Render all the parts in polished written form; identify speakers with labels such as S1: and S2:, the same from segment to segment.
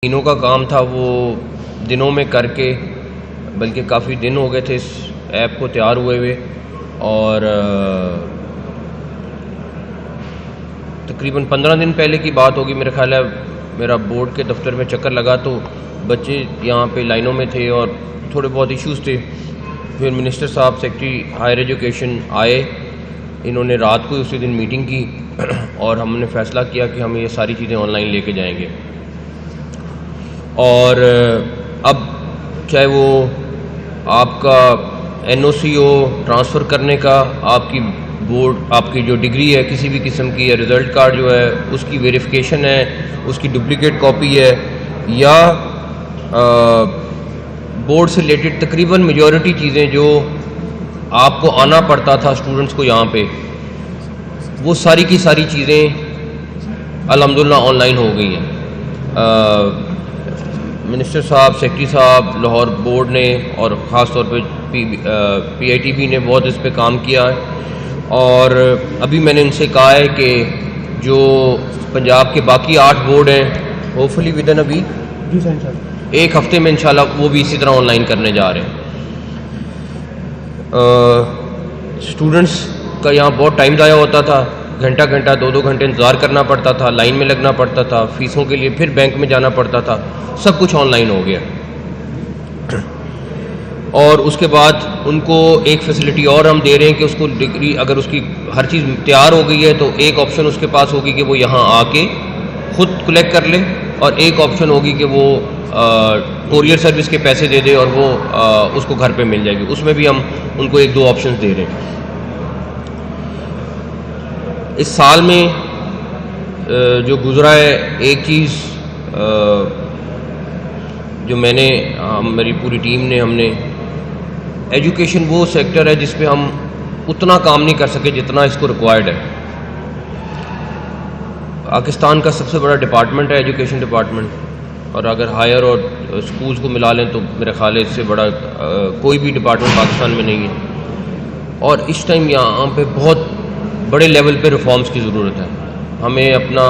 S1: دنوں کا کام تھا وہ دنوں میں کر کے، بلکہ کافی دن ہو گئے تھے اس ایپ کو تیار ہوئے اور تقریباً 15 دن پہلے کی بات ہوگی میرا خیال ہے. میرا بورڈ کے دفتر میں چکر لگا تو بچے یہاں پہ لائنوں میں تھے اور تھوڑے بہت ایشوز تھے. پھر منسٹر صاحب سیکرٹری ہائر ایجوکیشن آئے، انہوں نے رات کو اسی دن میٹنگ کی اور ہم نے فیصلہ کیا کہ ہم یہ ساری چیزیں آن لائن لے کے جائیں گے. اور اب چاہے وہ آپ کا این او سی ہو ٹرانسفر کرنے کا، آپ کی بورڈ، آپ کی جو ڈگری ہے کسی بھی قسم کی ہے، رزلٹ کارڈ جو ہے اس کی ویریفیکیشن ہے، اس کی ڈپلیکیٹ کاپی ہے، یا بورڈ سے ریلیٹڈ تقریباً میجورٹی چیزیں جو آپ کو آنا پڑتا تھا اسٹوڈنٹس کو یہاں پہ، وہ ساری کی ساری چیزیں الحمدللہ آن لائن ہو گئی ہیں. منسٹر صاحب، سیکرٹری صاحب، لاہور بورڈ نے اور خاص طور پہ پی آئی ٹی بی نے بہت اس پہ کام کیا ہے. اور ابھی میں نے ان سے کہا ہے کہ جو پنجاب کے باقی 8 بورڈ ہیں، hopefully within a week, ایک ہفتے میں انشاءاللہ وہ بھی اسی طرح آن لائن کرنے جا رہے ہیں. اسٹوڈنٹس کا یہاں بہت ٹائم ضائع ہوتا تھا، گھنٹہ 2 گھنٹے انتظار کرنا پڑتا تھا، لائن میں لگنا پڑتا تھا، فیسوں کے لیے پھر بینک میں جانا پڑتا تھا. سب کچھ آن لائن ہو گیا. اور اس کے بعد ان کو ایک فیسلٹی اور ہم دے رہے ہیں کہ اس کو ڈگری، اگر اس کی ہر چیز تیار ہو گئی ہے تو ایک آپشن اس کے پاس ہوگی کہ وہ یہاں آ کے خود کلیکٹ کر لے، اور ایک آپشن ہوگی کہ وہ کوریئر سروس کے پیسے دے دے اور وہ اس کو گھر پہ مل جائے گی. اس میں بھی ہم ان کو 1-2 آپشنز دے رہے ہیں. اس سال میں جو گزرا ہے، ایک چیز جو میں نے، میری پوری ٹیم نے، ہم نے، ایجوکیشن وہ سیکٹر ہے جس پہ ہم اتنا کام نہیں کر سکے جتنا اس کو ریکوائرڈ ہے. پاکستان کا سب سے بڑا ڈپارٹمنٹ ہے ایجوکیشن ڈپارٹمنٹ، اور اگر ہائر اور سکولز کو ملا لیں تو میرے خیال ہے اس سے بڑا کوئی بھی ڈپارٹمنٹ پاکستان میں نہیں ہے. اور اس ٹائم یہاں پہ بہت بڑے لیول پہ ریفارمز کی ضرورت ہے. ہمیں اپنا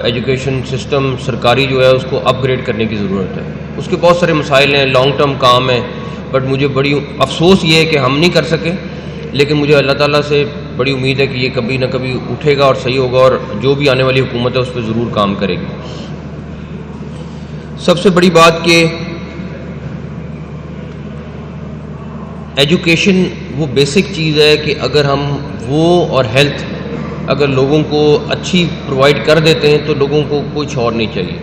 S1: ایجوکیشن سسٹم سرکاری جو ہے اس کو اپ گریڈ کرنے کی ضرورت ہے. اس کے بہت سارے مسائل ہیں، لانگ ٹرم کام ہے، بٹ مجھے بڑی افسوس یہ ہے کہ ہم نہیں کر سکے. لیکن مجھے اللہ تعالیٰ سے بڑی امید ہے کہ یہ کبھی نہ کبھی اٹھے گا اور صحیح ہوگا، اور جو بھی آنے والی حکومت ہے اس پہ ضرور کام کرے گی. سب سے بڑی بات کہ ایجوکیشن وہ بیسک چیز ہے کہ اگر ہم وہ اور ہیلتھ اگر لوگوں کو اچھی پرووائڈ کر دیتے ہیں تو لوگوں کو کچھ اور نہیں چاہیے.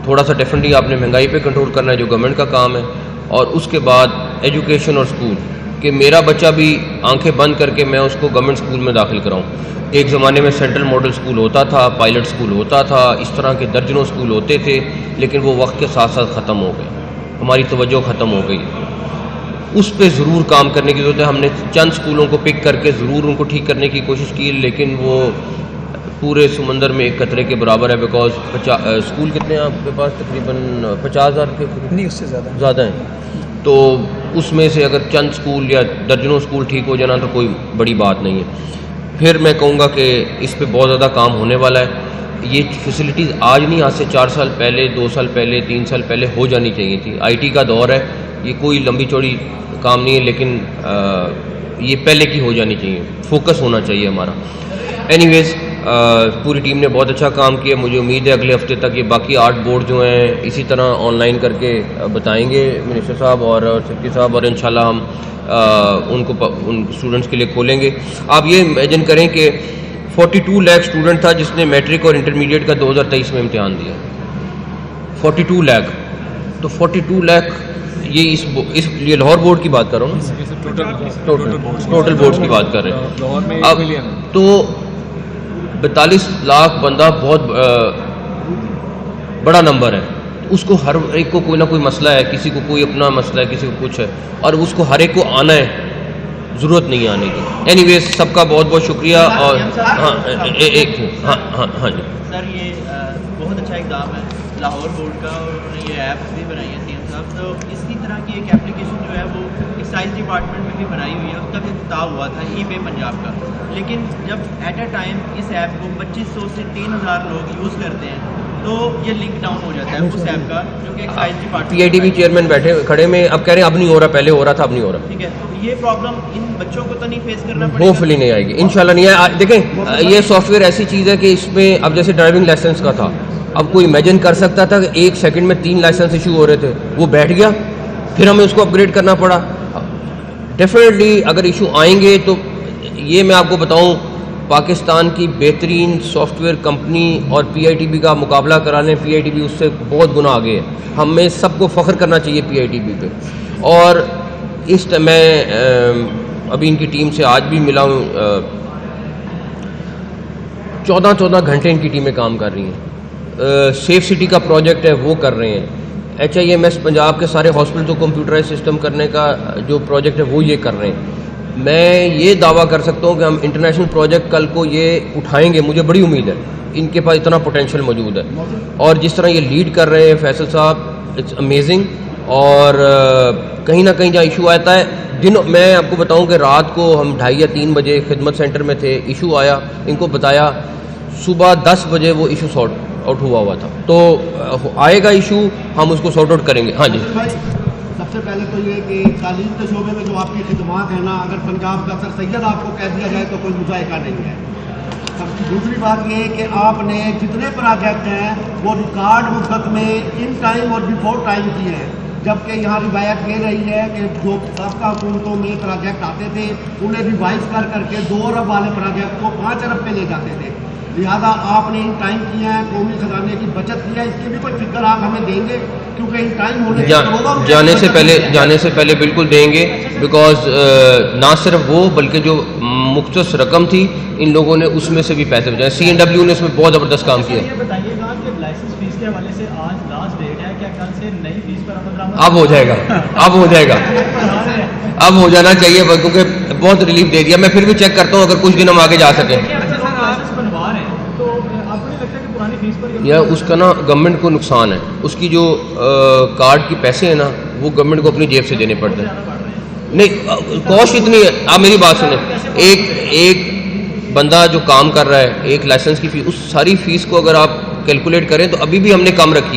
S1: تھوڑا سا ڈیفینٹلی آپ نے مہنگائی پہ کنٹرول کرنا ہے جو گورنمنٹ کا کام ہے، اور اس کے بعد ایجوکیشن اور اسکول، کہ میرا بچہ بھی آنکھیں بند کر کے میں اس کو گورنمنٹ اسکول میں داخل کراؤں. ایک زمانے میں سینٹرل ماڈل اسکول ہوتا تھا، پائلٹ اسکول ہوتا تھا، اس طرح کے درجنوں اسکول ہوتے تھے، لیکن وہ وقت کے ساتھ ساتھ ختم ہو گئے، ہماری توجہ ختم ہو گئی. اس پہ ضرور کام کرنے کی ضرورت ہے. ہم نے چند اسکولوں کو پک کر کے ضرور ان کو ٹھیک کرنے کی کوشش کی، لیکن وہ پورے سمندر میں ایک قطرے کے برابر ہے. بیکاز اسکول کتنے ہیں آپ کے پاس؟ تقریباً 50,000 کے
S2: نہیں، اس سے
S1: زیادہ ہیں. تو اس میں سے اگر چند اسکول یا درجنوں اسکول ٹھیک ہو جانا تو کوئی بڑی بات نہیں ہے. پھر میں کہوں گا کہ اس پہ بہت زیادہ کام ہونے والا ہے. یہ فیسلٹیز آج نہیں، آج سے 4 سال پہلے، 2 سال پہلے، 3 سال پہلے ہو جانی چاہیے تھی. آئی ٹی کا دور ہے، یہ کوئی لمبی چوڑی کام نہیں ہے، لیکن یہ پہلے کی ہو جانی چاہیے. فوکس ہونا چاہیے ہمارا. اینی ویز پوری ٹیم نے بہت اچھا کام کیا. مجھے امید ہے اگلے ہفتے تک یہ باقی 8 بورڈ جو ہیں اسی طرح آن لائن کر کے بتائیں گے منسٹر صاحب اور سیکرٹری صاحب، اور انشاءاللہ ہم ان کو ان اسٹوڈنٹس کے لیے کھولیں گے. آپ یہ امیجن کریں کہ 42 لاکھ اسٹوڈنٹ تھا جس نے میٹرک اور انٹرمیڈیٹ کا 2023 میں امتحان دیا. 42 لاکھ. تو 42 لاکھ یہ اس لیے لاہور بورڈ کی بات کر رہا ہوں، ٹوٹل بورڈز کی بات کر رہے ہیں. اب تو 42 لاکھ بندہ بہت بڑا نمبر ہے. اس کو ہر ایک کو کوئی نہ کوئی مسئلہ ہے، کسی کو کوئی اپنا مسئلہ ہے، کسی کو کچھ ہے، اور اس کو ہر ایک کو آنا ہے، ضرورت نہیں آنے کی. اینی ویز سب کا بہت بہت شکریہ. اور ایک ہاں جی
S3: سر، یہ بہت اچھا اقدام ہے لاہور بورڈ کا، اور انہوں نے یہ ایپ بھی بنائی ہے سی ایم صاحب. تو اسی طرح کی ایک اپلیکیشن جو ہے وہ ایکسائز ڈپارٹمنٹ میں بھی بنائی ہوئی ہے. اس کا بھی افتتاح ہوا تھا ای پے پنجاب کا. لیکن جب ایٹ اے ٹائم اس ایپ کو 2500 سے 3000 لوگ یوز کرتے ہیں تو یہ لنک ڈاؤن ہو جاتا ہے اس ایپ کا جو کہ excise department
S1: P I T B chairman بیٹھے کھڑے میں اب کہہ رہے ہیں اب نہیں ہو رہا, پہلے ہو رہا تھا اب نہیں ہو رہا.
S3: ٹھیک ہے, تو یہ پرابلم ان بچوں کو تو نہیں فیس کرنا پڑے گا؟
S1: ہوپ فلی نہیں آئے گی, انشاءاللہ نہیں آئے. دیکھیں یہ سافٹ ویئر ایسی چیز ہے کہ اس میں اب جیسے ڈرائیونگ لائسنس کا تھا, اب کوئی امیجن کر سکتا تھا کہ 1 سیکنڈ میں 3 لائسنس ایشو ہو رہے تھے, وہ بیٹھ گیا, پھر ہمیں اس کو اپ گریڈ کرنا پڑا. ڈیفینیٹلی اگر ایشو آئیں گے تو یہ میں آپ کو بتاؤں پاکستان کی بہترین سافٹ ویئر کمپنی اور پی آئی ٹی بی کا مقابلہ کرانے, پی آئی ٹی بی اس سے بہت گنا آگے ہے. ہمیں سب کو فخر کرنا چاہیے پی آئی ٹی بی پہ. اور اس میں ابھی ان کی ٹیم سے آج بھی ملا ہوں, 14 گھنٹے ان کی ٹیمیں کام کر رہی ہیں. سیف سٹی کا پروجیکٹ ہے وہ کر رہے ہیں. H I M S Punjab کے سارے ہاسپٹل کو کمپیوٹرائز سسٹم کرنے کا جو پروجیکٹ ہے وہ یہ کر رہے ہیں. میں یہ دعویٰ کر سکتا ہوں کہ ہم انٹرنیشنل پروجیکٹ کل کو یہ اٹھائیں گے, مجھے بڑی امید ہے, ان کے پاس اتنا پوٹینشیل موجود ہے. اور جس طرح یہ لیڈ کر رہے ہیں فیصل صاحب, اٹس امیزنگ. اور کہیں نہ کہیں جہاں ایشو آتا ہے میں آپ کو بتاؤں کہ رات کو ہم 2:30 یا 3 بجے خدمت سینٹر میں تھے, ایشو آیا, ان کو بتایا, صبح 10 بجے وہ ایشو سارٹ آؤٹ ہوا تھا. تو آئے گا ایشو, ہم اس کو سارٹ آؤٹ کریں گے. ہاں جی,
S2: سب سے پہلے تو یہ کہ تعلیم کے شعبے میں جو آپ کی خدمات ہیں نا, اگر پنجاب کا سر سید آپ کو کہہ دیا جائے تو کوئی مذائقہ نہیں ہے. دوسری بات یہ کہ آپ نے جتنے پروجیکٹ ہیں وہ ریکارڈ مدت میں ان ٹائم اور بیفور ٹائم کیے ہیں, جبکہ یہاں روایت یہ رہی ہے کہ جو سابقہ حکومتوں میں پروجیکٹ آتے تھے انہیں ریوائز کر کے 2 ارب والے پروجیکٹ کو 5 ارب پہ لے جاتے تھے. لہٰذا آپ نے ان ٹائم کیا ہے, قومی خزانے کی بچت کیا ہے, اس کی بھی کوئی فکر آپ ہمیں دیں گے کیونکہ ان ٹائم ہونے
S1: جانے سے پہلے بالکل دیں گے. بیکاز نہ صرف وہ بلکہ جو مختص رقم تھی ان لوگوں نے اس میں سے بھی پیسے بچائے. سی این ڈبلیو نے اس میں بہت زبردست کام کیا.
S4: یہ بتائیے گا کہ لائسنس فیس کے حوالے سے آج لاسٹ ڈیٹ ہے, کیا کل سے نئی فیس پر عمل درآمد
S1: اب ہو جائے گا, اب ہو جانا چاہیے کیونکہ بہت ریلیف دے دیا. میں پھر بھی چیک کرتا ہوں اگر کچھ دن ہم آگے جا سکیں. یا اس کا نا گورنمنٹ کو نقصان ہے, اس کی جو کارڈ کی پیسے ہیں نا وہ گورنمنٹ کو اپنی جیب سے دینے پڑتے ہیں. نہیں کاسٹ اتنی ہے, آپ میری بات سنیں, ایک بندہ جو کام کر رہا ہے ایک لائسنس کی فیس, اس ساری فیس کو اگر آپ کیلکولیٹ کریں تو ابھی بھی ہم نے کم رکھی.